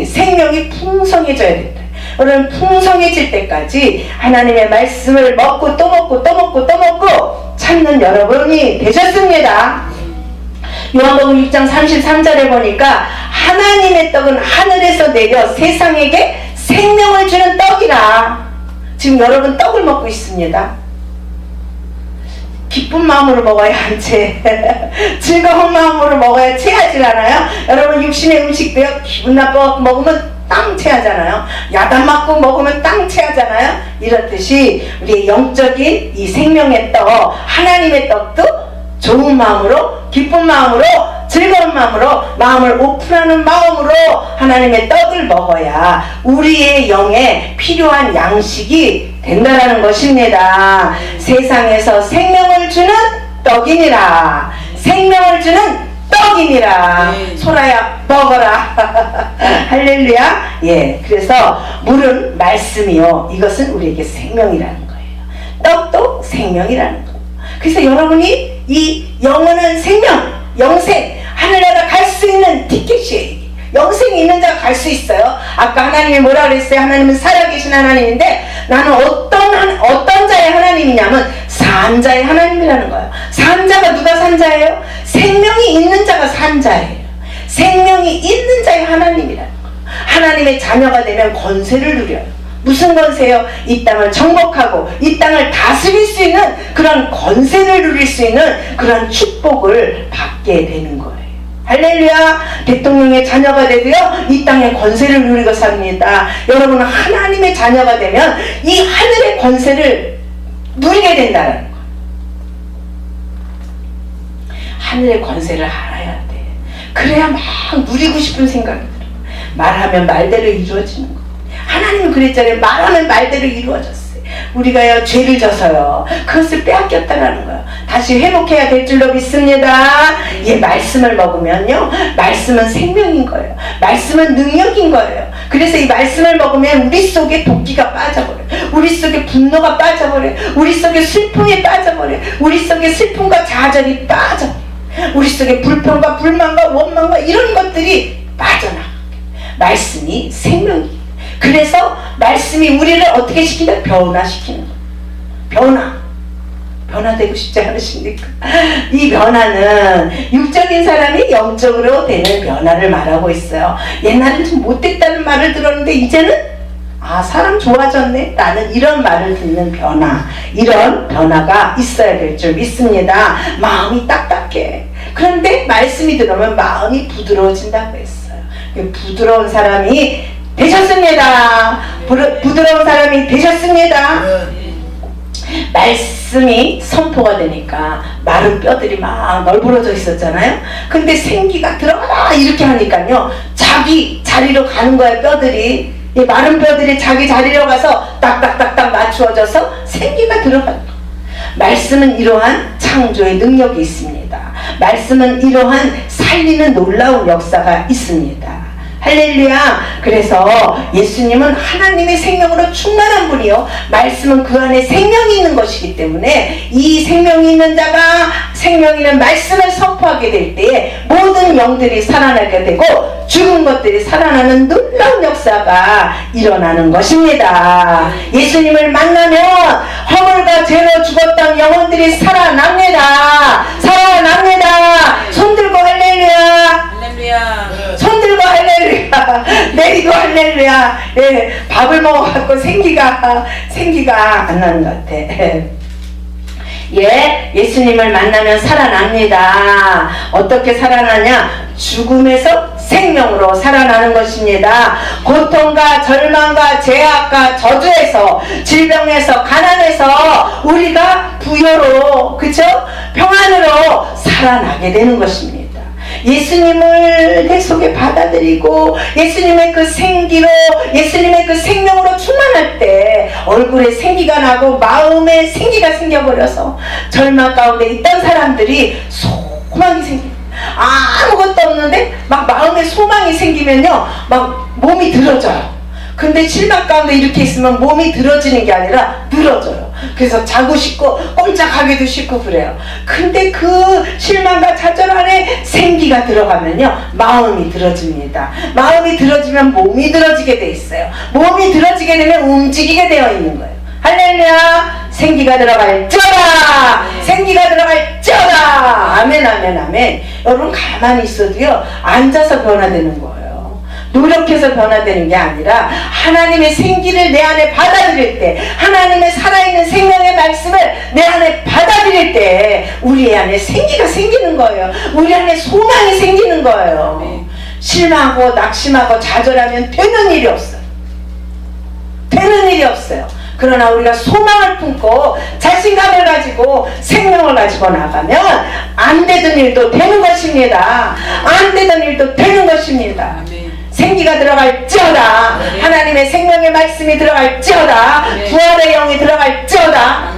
생명이 풍성해져야 된다. 여러분, 풍성해질 때까지 하나님의 말씀을 먹고 또 먹고 또 먹고 또 먹고 찾는 여러분이 되셨습니다. 요한복음 6장 33절에 보니까 하나님의 떡은 하늘에서 내려 세상에게 생명을 주는 떡이라. 지금 여러분 떡을 먹고 있습니다. 기쁜 마음으로 먹어야 안 채. 즐거운 마음으로 먹어야 체하지 않아요? 여러분, 육신의 음식도요, 기분 나빠 먹으면 땅 체하잖아요. 야단 맞고 먹으면 땅 체하잖아요. 이렇듯이 우리의 영적인 이 생명의 떡, 하나님의 떡도 좋은 마음으로, 기쁜 마음으로, 즐거운 마음으로, 마음을 오픈하는 마음으로 하나님의 떡을 먹어야 우리의 영에 필요한 양식이 된다는 것입니다. 세상에서 생명을 주는 떡이니라. 생명을 주는 떡이니라. 소라야 먹어라. 할렐루야. 예, 그래서 물은 말씀이요, 이것은 우리에게 생명이라는 거예요. 떡도 생명이라는 거예요. 그래서 여러분이 이 영원한 생명, 영생, 하늘나라 갈 수 있는 티켓이에요. 영생이 있는 자가 갈 수 있어요. 아까 하나님이 뭐라 그랬어요? 하나님은 살아계신 하나님인데 나는 어떤 자의 하나님이냐면 산자의 하나님이라는 거예요. 산자가 누가 산자예요? 생명이 있는 자가 산자예요. 생명이 있는 자의 하나님이라는 거예요. 하나님의 자녀가 되면 권세를 누려요. 무슨 권세요? 이 땅을 정복하고 이 땅을 다스릴 수 있는 그런 권세를 누릴 수 있는 그런 축복을 받게 되는 거예요. 할렐루야. 대통령의 자녀가 되고요, 이 땅의 권세를 누리고 삽니다. 여러분은 하나님의 자녀가 되면 이 하늘의 권세를 누리게 된다는 거예요. 하늘의 권세를 알아야 돼. 그래야 막 누리고 싶은 생각이 들어요. 말하면 말대로 이루어지는 거예요. 하나님은 그랬잖아요. 말하면 말대로 이루어졌어요. 우리가요, 죄를 져서요, 그것을 빼앗겼다라는 거예요. 다시 회복해야 될 줄로 믿습니다. 예, 말씀을 먹으면요, 말씀은 생명인 거예요. 말씀은 능력인 거예요. 그래서 이 말씀을 먹으면 우리 속에 도끼가 빠져버려요. 우리 속에 분노가 빠져버려요. 우리 속에 슬픔이 빠져버려요. 우리 속에 슬픔과 좌절이 빠져버려요. 우리 속에 불평과 불만과 원망과 이런 것들이 빠져나가요. 말씀이 생명이에요. 그래서 말씀이 우리를 어떻게 시킨다? 변화시키는 거예요. 변화되고 싶지 않으십니까? 이 변화는 육적인 사람이 영적으로 되는 변화를 말하고 있어요. 옛날엔 좀 못됐다는 말을 들었는데 이제는 사람 좋아졌네 라는 이런 말을 듣는 변화, 이런 변화가 있어야 될 줄 믿습니다. 마음이 딱딱해. 그런데 말씀이 들어오면 마음이 부드러워진다고 했어요. 부드러운 사람이 되셨습니다. 부드러운 사람이 되셨습니다. 말씀이 선포가 되니까 마른 뼈들이 막 널브러져 있었잖아요. 근데 생기가 들어가라 이렇게 하니까요, 자기 자리로 가는 거예요. 뼈들이, 이 마른 뼈들이 자기 자리로 가서 딱딱딱딱 맞추어져서 생기가 들어가요. 말씀은 이러한 창조의 능력이 있습니다. 말씀은 이러한 살리는 놀라운 역사가 있습니다. 할렐루야. 그래서 예수님은 하나님의 생명으로 충만한 분이요, 말씀은 그 안에 생명이 있는 것이기 때문에 이 생명이 있는 자가 생명 있는 말씀을 선포하게 될 때에 모든 영들이 살아나게 되고 죽은 것들이 살아나는 놀라운 역사가 일어나는 것입니다. 예수님을 만나면 허물과 죄로 죽었던 영혼들이 살아납니다. 살아납니다. 손들고 할렐루야. 할렐루야. 손들고 할렐루야. 내리고 할렐루야. 예, 밥을 먹어갖고 생기가 안 나는 것 같아. 예, 예수님을 만나면 살아납니다. 어떻게 살아나냐? 죽음에서 생명으로 살아나는 것입니다. 고통과 절망과 죄악과 저주에서, 질병에서, 가난에서 우리가 부여로, 그쵸? 평안으로 살아나게 되는 것입니다. 예수님을 내 속에 받아들이고 예수님의 그 생기로, 예수님의 그 생명으로 충만할 때 얼굴에 생기가 나고 마음에 생기가 생겨버려서 절망 가운데 있던 사람들이 소망이 생깁니다. 아무것도 없는데 막 마음에 소망이 생기면요, 막 몸이 들어져요. 근데 실망 가운데 이렇게 있으면 몸이 들어지는 게 아니라 늘어져요. 그래서 자고 싶고 꼼짝하기도 싫고 그래요. 근데 그 실망과 좌절 안에 생기가 들어가면요, 마음이 들어집니다. 마음이 들어지면 몸이 들어지게 돼 있어요. 몸이 들어지게 되면 움직이게 되어 있는 거예요. 할렐루야. 생기가 들어갈지어다. 생기가 들어갈지어다. 아멘 아멘 아멘. 여러분 가만히 있어도요, 앉아서 변화되는 거예요. 노력해서 변화되는 게 아니라 하나님의 생기를 내 안에 받아들일 때, 하나님의 살아있는 생명의 말씀을 내 안에 받아들일 때 우리 안에 생기가 생기는 거예요. 우리 안에 소망이 생기는 거예요. 실망하고 낙심하고 좌절하면 되는 일이 없어요. 되는 일이 없어요. 그러나 우리가 소망을 품고 자신감을 가지고 생명을 가지고 나가면 안 되던 일도 되는 것입니다. 안 되던 일도 되는 것입니다. 생기가 들어갈지어다. 하나님의 생명의 말씀이 들어갈지어다. 부활의 영이 들어갈지어다.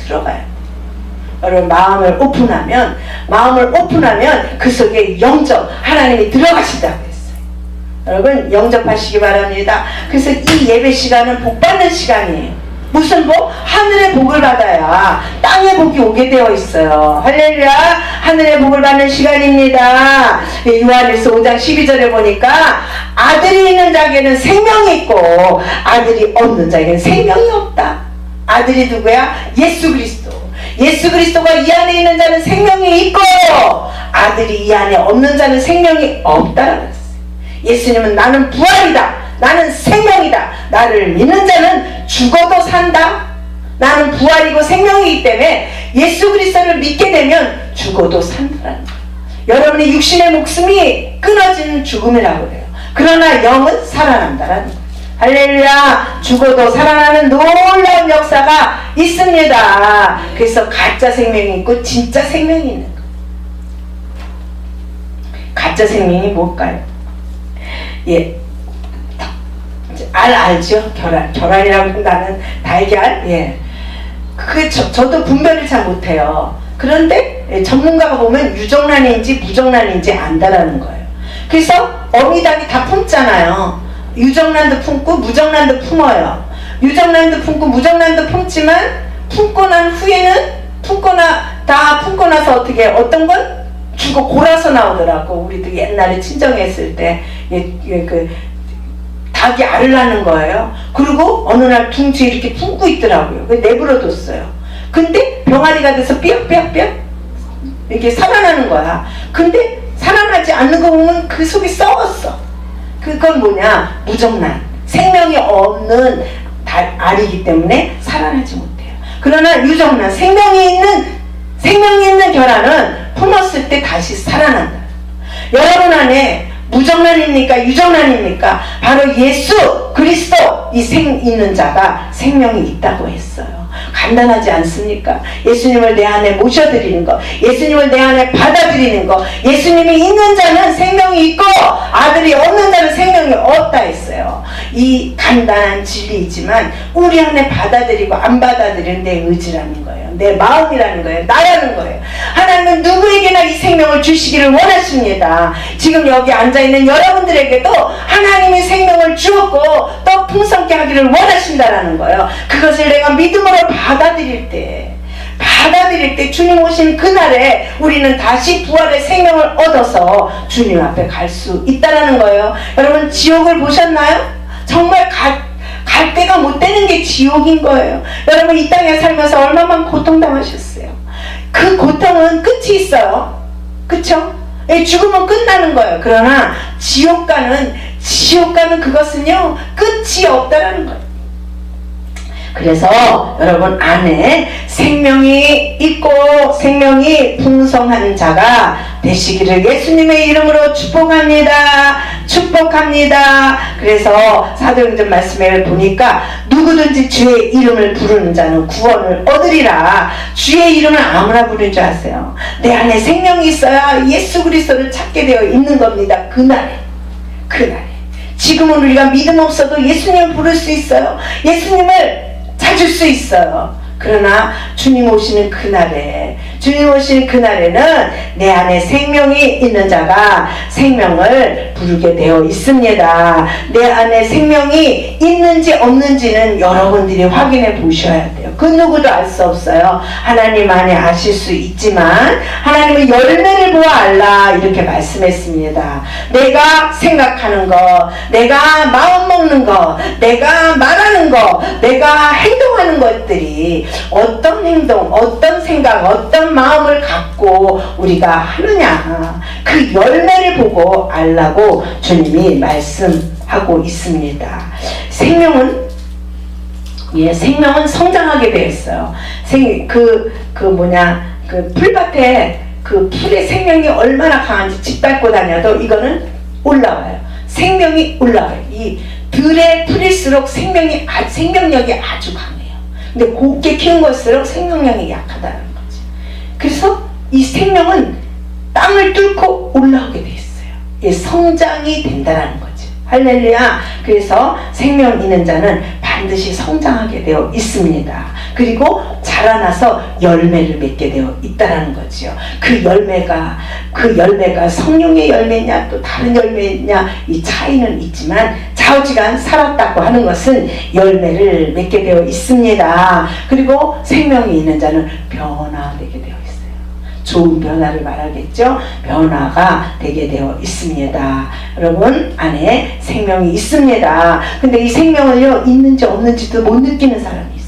들어가요. 여러분 마음을 오픈하면 그 속에 영접, 하나님이 들어가신다고 했어요. 여러분 영접하시기 바랍니다. 그래서 이 예배 시간은 복 받는 시간이에요. 무슨 복? 하늘의 복을 받아야 땅의 복이 오게 되어 있어요. 할렐루야. 하늘의 복을 받는 시간입니다. 요한일서 5장 12절에 보니까 아들이 있는 자에게는 생명이 있고 아들이 없는 자에게는 생명이 없다. 아들이 누구야? 예수 그리스도. 예수 그리스도가 이 안에 있는 자는 생명이 있고 아들이 이 안에 없는 자는 생명이 없다라고 했어요. 예수님은 나는 부활이다. 나는 생명이다. 나를 믿는 자는 죽어도 산다. 나는 부활이고 생명이기 때문에 예수 그리스도를 믿게 되면 죽어도 산다는 거예요. 여러분의 육신의 목숨이 끊어지는 죽음이라고 그래요. 그러나 영은 살아난다라는 거예요. 할렐루야. 죽어도 살아나는 놀라운 역사가 있습니다. 그래서 가짜 생명이 있고 진짜 생명이 있는 거예요. 가짜 생명이 뭘까요? 예, 알죠? 계란이라고 나는 달걀. 예, 저도 분별을 잘 못해요. 그런데 전문가가 보면 유정란인지 무정란인지 안다라는 거예요. 그래서 어미닭이 다 품잖아요. 유정란도 품고 무정란도 품어요. 유정란도 품고 무정란도 품지만 품고 난 후에는 다 품고 나서 어떤 건 죽어 골아서 나오더라고. 우리도 옛날에 친정했을 때 그 닭이 알을 낳는 거예요. 그리고 어느 날 둥지에 이렇게 품고 있더라고요. 내버려뒀어요. 근데 병아리가 돼서 삐약삐약삐약 이렇게 살아나는 거야. 근데 살아나지 않는 거 보면 그 속이 썩었어. 그건 뭐냐? 무정란. 생명이 없는 알이기 때문에 살아나지 못해요. 그러나 유정란, 생명이 있는 계란은 품었을 때 다시 살아난다. 여러분 안에 무정란입니까? 유정란입니까? 바로 예수 그리스도 이 있는 자가 생명이 있다고 했어요. 간단하지 않습니까? 예수님을 내 안에 모셔드리는 거, 예수님을 내 안에 받아들이는 거. 예수님이 있는 자는 생명이 있고 아들이 없는 자는 생명이 없다 했어요. 이 간단한 진리이지만 우리 안에 받아들이고 안 받아들이는 내 의지라는 거예요. 내 마음이라는 거예요. 나라는 거예요. 하나님은 누구에게나 이 생명을 주시기를 원하십니다. 지금 여기 앉아있는 여러분들에게도 하나님이 생명을 주었고 또 풍성케 하기를 원하신다라는 거예요. 그것을 내가 믿음으로 받아들일 때 주님 오신 그날에 우리는 다시 부활의 생명을 얻어서 주님 앞에 갈 수 있다는 거예요. 여러분 지옥을 보셨나요? 정말 갈 데가 못 되는 게 지옥인 거예요. 여러분 이 땅에 살면서 얼마만 고통당하셨어요. 그 고통은 끝이 있어요. 그쵸? 죽으면 끝나는 거예요. 그러나 지옥가는 그것은요 끝이 없다라는 거예요. 그래서 여러분 안에 생명이 있고 생명이 풍성한 자가 되시기를 예수님의 이름으로 축복합니다. 그래서 사도행전 말씀에 보니까 누구든지 주의 이름을 부르는 자는 구원을 얻으리라. 주의 이름을 아무나 부르는 줄 아세요? 내 안에 생명이 있어야 예수 그리스도를 찾게 되어 있는 겁니다. 그날에 지금은 우리가 믿음 없어도 예수님을 부를 수 있어요. 예수님을 찾을 수 있어요. 그러나 주님 오시는 그날에 주님 오신 그날에는 내 안에 생명이 있는 자가 생명을 부르게 되어 있습니다. 내 안에 생명이 있는지 없는지는 여러분들이 확인해 보셔야 돼요. 그 누구도 알 수 없어요. 하나님만이 아실 수 있지만 하나님은 열매를 보아 알라 이렇게 말씀했습니다. 내가 생각하는 거, 내가 마음 먹는 거, 내가 말하는 거, 내가 행동하는 것들이 어떤 행동, 어떤 생각, 어떤 마음을 갖고 우리가 하느냐, 그 열매를 보고 알라고 주님이 말씀하고 있습니다. 생명은 성장하게 되어 있어요. 그 풀밭에 그 풀의 생명이 얼마나 강한지 짓밟고 다녀도 이거는 올라와요. 생명이 올라와요. 이 들의 풀일수록 생명력이 아주 강해요. 근데 곱게 키운 것일수록 생명력이 약하다는 거죠. 그래서 이 생명은 땅을 뚫고 올라오게 돼 있어요. 이게 성장이 된다는 거죠. 할렐루야. 그래서 생명 있는 자는 반드시 성장하게 되어 있습니다. 그리고 자라나서 열매를 맺게 되어 있다는 거죠. 그 열매가 성령의 열매냐 또 다른 열매냐 이 차이는 있지만 좌우지간 살았다고 하는 것은 열매를 맺게 되어 있습니다. 그리고 생명이 있는 자는 변화되게 되어 있습니다. 좋은 변화를 말하겠죠. 변화가 되게 되어 있습니다. 여러분 안에 생명이 있습니다. 근데 이 생명을요 있는지 없는지도 못 느끼는 사람이 있어요.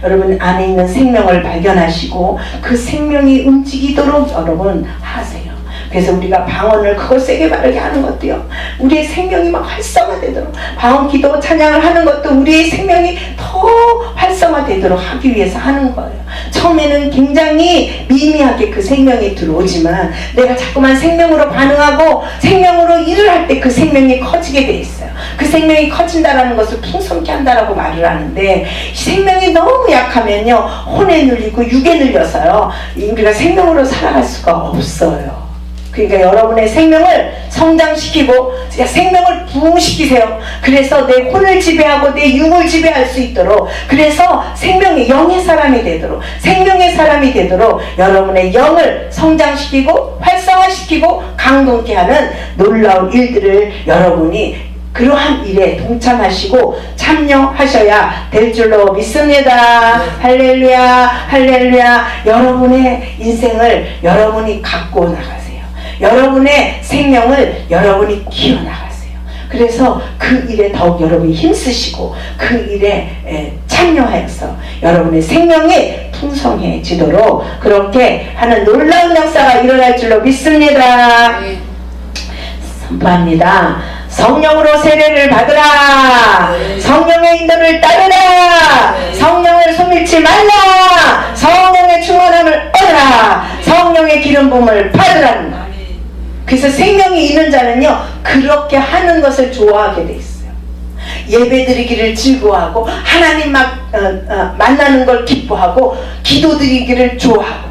여러분 안에 있는 생명을 발견하시고 그 생명이 움직이도록 여러분 하세요. 그래서 우리가 방언을 크고 세게 바르게 하는 것도요, 우리의 생명이 막 활성화되도록, 방언 기도 찬양을 하는 것도 우리의 생명이 더 활성화되도록 하기 위해서 하는 거예요. 처음에는 굉장히 미미하게 그 생명이 들어오지만 내가 자꾸만 생명으로 반응하고 생명으로 일을 할 때 그 생명이 커지게 돼 있어요. 그 생명이 커진다라는 것을 풍성케 한다라고 말을 하는데, 생명이 너무 약하면요 혼에 눌리고 육에 눌려서요 우리가 생명으로 살아갈 수가 없어요. 그러니까 여러분의 생명을 성장시키고 생명을 부흥시키세요. 그래서 내 혼을 지배하고 내 육을 지배할 수 있도록, 그래서 생명의 영의 사람이 되도록, 생명의 사람이 되도록 여러분의 영을 성장시키고 활성화시키고 강동케 하는 놀라운 일들을 여러분이 그러한 일에 동참하시고 참여하셔야 될 줄로 믿습니다. 할렐루야, 할렐루야. 여러분의 인생을 여러분이 갖고 나가세요. 여러분의 생명을 여러분이 키워나가세요. 그래서 그 일에 더욱 여러분이 힘쓰시고 그 일에 참여하여서 여러분의 생명이 풍성해지도록 그렇게 하는 놀라운 역사가 일어날 줄로 믿습니다. 선포합니다. 성령으로 세례를 받으라. 성령의 인도를 따르라. 성령을 소멸치 말라. 성령의 충만함을 얻으라. 성령의 기름 부음을 받으라. 그래서 생명이 있는 자는요 그렇게 하는 것을 좋아하게 돼 있어요. 예배드리기를 즐거워하고 하나님 만나는 걸 기뻐하고 기도드리기를 좋아하고.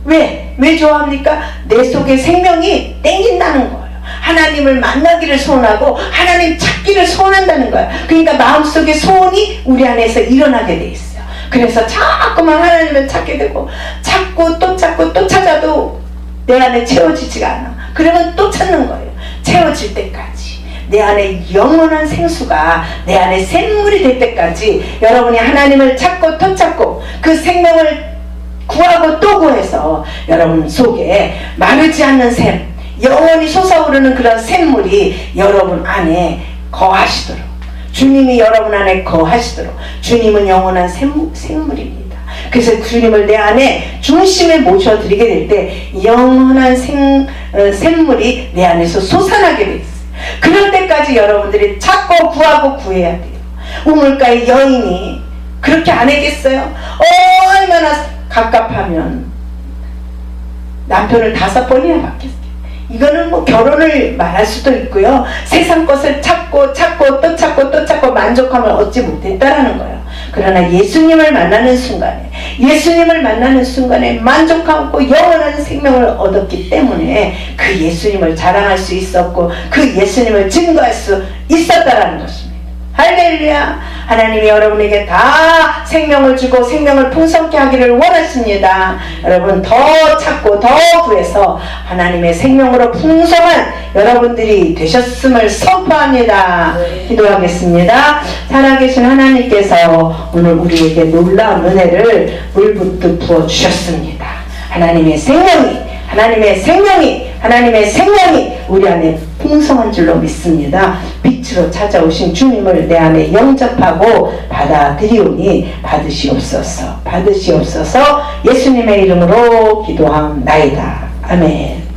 왜 좋아합니까? 내 속에 생명이 땡긴다는 거예요. 하나님을 만나기를 소원하고 하나님 찾기를 소원한다는 거예요. 그러니까 마음속에 소원이 우리 안에서 일어나게 돼 있어요. 그래서 자꾸만 하나님을 찾게 되고 찾고 또 찾아도 내 안에 채워지지가 않아. 그러면 또 찾는 거예요. 채워질 때까지. 내 안에 영원한 생수가 내 안에 샘물이 될 때까지 여러분이 하나님을 찾고 또 찾고 그 생명을 구하고 또 구해서 여러분 속에 마르지 않는 샘, 영원히 솟아오르는 그런 샘물이 여러분 안에 거하시도록, 주님이 여러분 안에 거하시도록. 주님은 영원한 샘물입니다. 그래서 주님을 내 안에 중심에 모셔드리게 될 때 영원한 샘물이 내 안에서 솟아나게 돼 있어요. 그럴 때까지 여러분들이 찾고 구하고 구해야 돼요. 우물가의 여인이 그렇게 안 했겠어요? 얼마나 갑갑하면 남편을 5번이나 바뀌었어요. 이거는 뭐 결혼을 말할 수도 있고요. 세상 것을 찾고 또 찾고 만족함을 얻지 못했다라는 거예요. 그러나 예수님을 만나는 순간에 만족하고 영원한 생명을 얻었기 때문에 그 예수님을 자랑할 수 있었고 그 예수님을 증거할 수 있었다라는 것입니다. 할렐루야. 하나님이 여러분에게 다 생명을 주고 생명을 풍성케 하기를 원하십니다. 여러분 더 찾고 더 구해서 하나님의 생명으로 풍성한 여러분들이 되셨음을 선포합니다. 기도하겠습니다. 살아계신 하나님께서 오늘 우리에게 놀라운 은혜를 물붓듯 부어주셨습니다. 하나님의 생명이 우리 안에 풍성한 줄로 믿습니다. 빛으로 찾아오신 주님을 내 안에 영접하고 받아들이오니 받으시옵소서. 예수님의 이름으로 기도함나이다. 아멘.